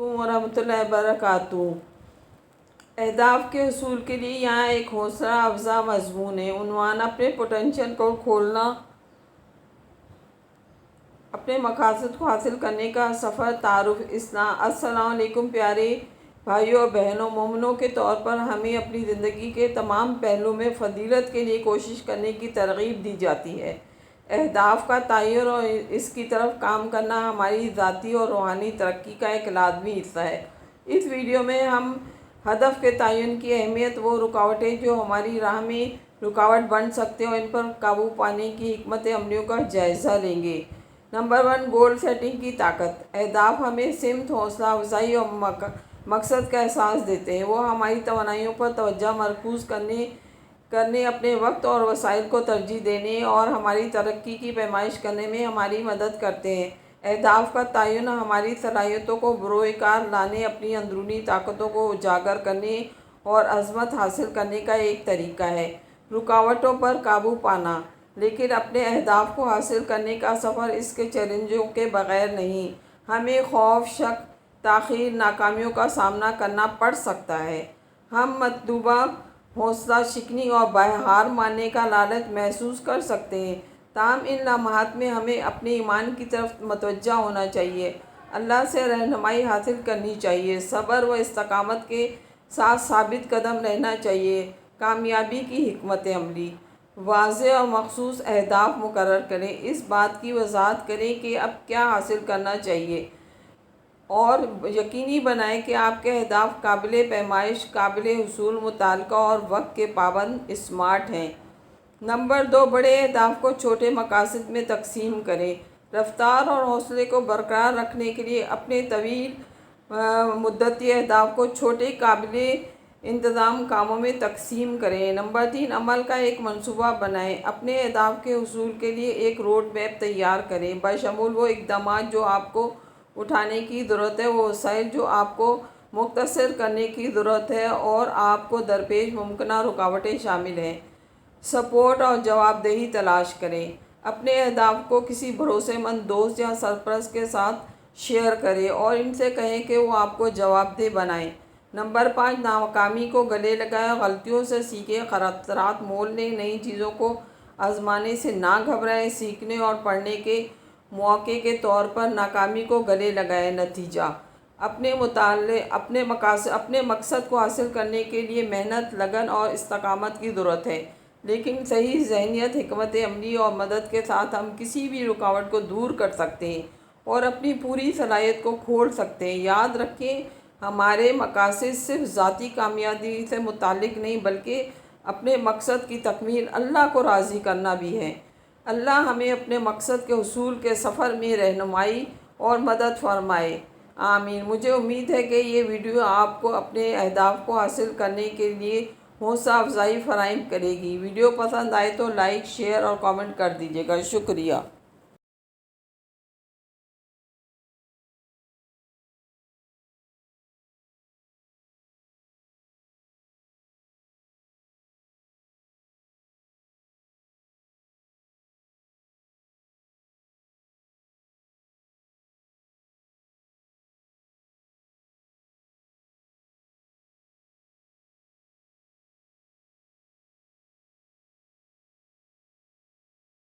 ورحمۃ اللہ وبرکاتہ۔ اہداف کے حصول کے لیے یہاں ایک حوصلہ افزا مضمون ہے۔ عنوان: اپنے پوٹینشل کو کھولنا، اپنے مقاصد کو حاصل کرنے کا سفر۔ تعارف۔ السلام علیکم پیارے بھائیوں اور بہنوں۔ مومنوں کے طور پر ہمیں اپنی زندگی کے تمام پہلوؤں میں فضیلت کے لیے کوشش کرنے کی ترغیب دی جاتی ہے۔ اہداف کا تعین اور اس کی طرف کام کرنا ہماری ذاتی اور روحانی ترقی کا ایک لازمی حصہ ہے۔ اس ویڈیو میں ہم ہدف کے تعین کی اہمیت، وہ رکاوٹیں جو ہماری راہ میں رکاوٹ بن سکتے ہیں اور ان پر قابو پانے کی حکمت عملیوں کا جائزہ لیں گے۔ نمبر 1، گول سیٹنگ کی طاقت۔ اہداف ہمیں سمت، حوصلہ افزائی اور مقصد کا احساس دیتے ہیں۔ وہ ہماری توانائیوں پر توجہ مرکوز کرنے، اپنے وقت اور وسائل کو ترجیح دینے اور ہماری ترقی کی پیمائش کرنے میں ہماری مدد کرتے ہیں۔ اہداف کا تعین ہماری صلاحیتوں کو بروئے کار لانے، اپنی اندرونی طاقتوں کو اجاگر کرنے اور عظمت حاصل کرنے کا ایک طریقہ ہے۔ رکاوٹوں پر قابو پانا۔ لیکن اپنے اہداف کو حاصل کرنے کا سفر اس کے چیلنجوں کے بغیر نہیں۔ ہمیں خوف، شک، تاخیر، ناکامیوں کا سامنا کرنا پڑ سکتا ہے۔ ہم مطلوبہ حوصلہ شکنی اور ہار ماننے کا لالچ محسوس کر سکتے ہیں، تاہم ان لمحات میں ہمیں اپنے ایمان کی طرف متوجہ ہونا چاہیے، اللہ سے رہنمائی حاصل کرنی چاہیے، صبر و استقامت کے ساتھ ثابت قدم رہنا چاہیے۔ کامیابی کی حکمت عملی۔ واضح اور مخصوص اہداف مقرر کریں۔ اس بات کی وضاحت کریں کہ اب کیا حاصل کرنا چاہیے اور یقینی بنائیں کہ آپ کے اہداف قابل پیمائش، قابل حصول، متعلقہ اور وقت کے پابند اسمارٹ ہیں۔ نمبر 2، بڑے اہداف کو چھوٹے مقاصد میں تقسیم کریں۔ رفتار اور حوصلے کو برقرار رکھنے کے لیے اپنے طویل مدتی اہداف کو چھوٹے، قابل انتظام کاموں میں تقسیم کریں۔ نمبر 3، عمل کا ایک منصوبہ بنائیں۔ اپنے اہداف کے حصول کے لیے ایک روڈ میپ تیار کریں، بشمول وہ اقدامات جو آپ کو اٹھانے کی ضرورت ہے، وہ وسائل جو آپ کو مختصر کرنے کی ضرورت ہے اور آپ کو درپیش ممکنہ رکاوٹیں شامل ہیں۔ سپورٹ اور جواب دہی تلاش کریں۔ اپنے اہداف کو کسی بھروسے مند دوست یا سرپرست کے ساتھ شیئر کریں اور ان سے کہیں کہ وہ آپ کو جواب دہ بنائیں۔ نمبر 5، ناکامی کو گلے لگائیں، غلطیوں سے سیکھیں، خطرات مول لیں، نئی چیزوں کو آزمانے سے نہ گھبرائیں، سیکھنے اور پڑھنے کے موقع کے طور پر ناکامی کو گلے لگائیں۔ نتیجہ: اپنے مقصد کو حاصل کرنے کے لیے محنت، لگن اور استقامت کی ضرورت ہے، لیکن صحیح ذہنیت، حکمت عملی اور مدد کے ساتھ ہم کسی بھی رکاوٹ کو دور کر سکتے ہیں اور اپنی پوری صلاحیت کو کھول سکتے ہیں۔ یاد رکھیں، ہمارے مقاصد صرف ذاتی کامیابی سے متعلق نہیں بلکہ اپنے مقصد کی تکمیل، اللہ کو راضی کرنا بھی ہے۔ اللہ ہمیں اپنے مقصد کے حصول کے سفر میں رہنمائی اور مدد فرمائے۔ آمین۔ مجھے امید ہے کہ یہ ویڈیو آپ کو اپنے اہداف کو حاصل کرنے کے لیے حوصلہ افزائی فراہم کرے گی۔ ویڈیو پسند آئے تو لائک، شیئر اور کامنٹ کر دیجیے گا۔ شکریہ۔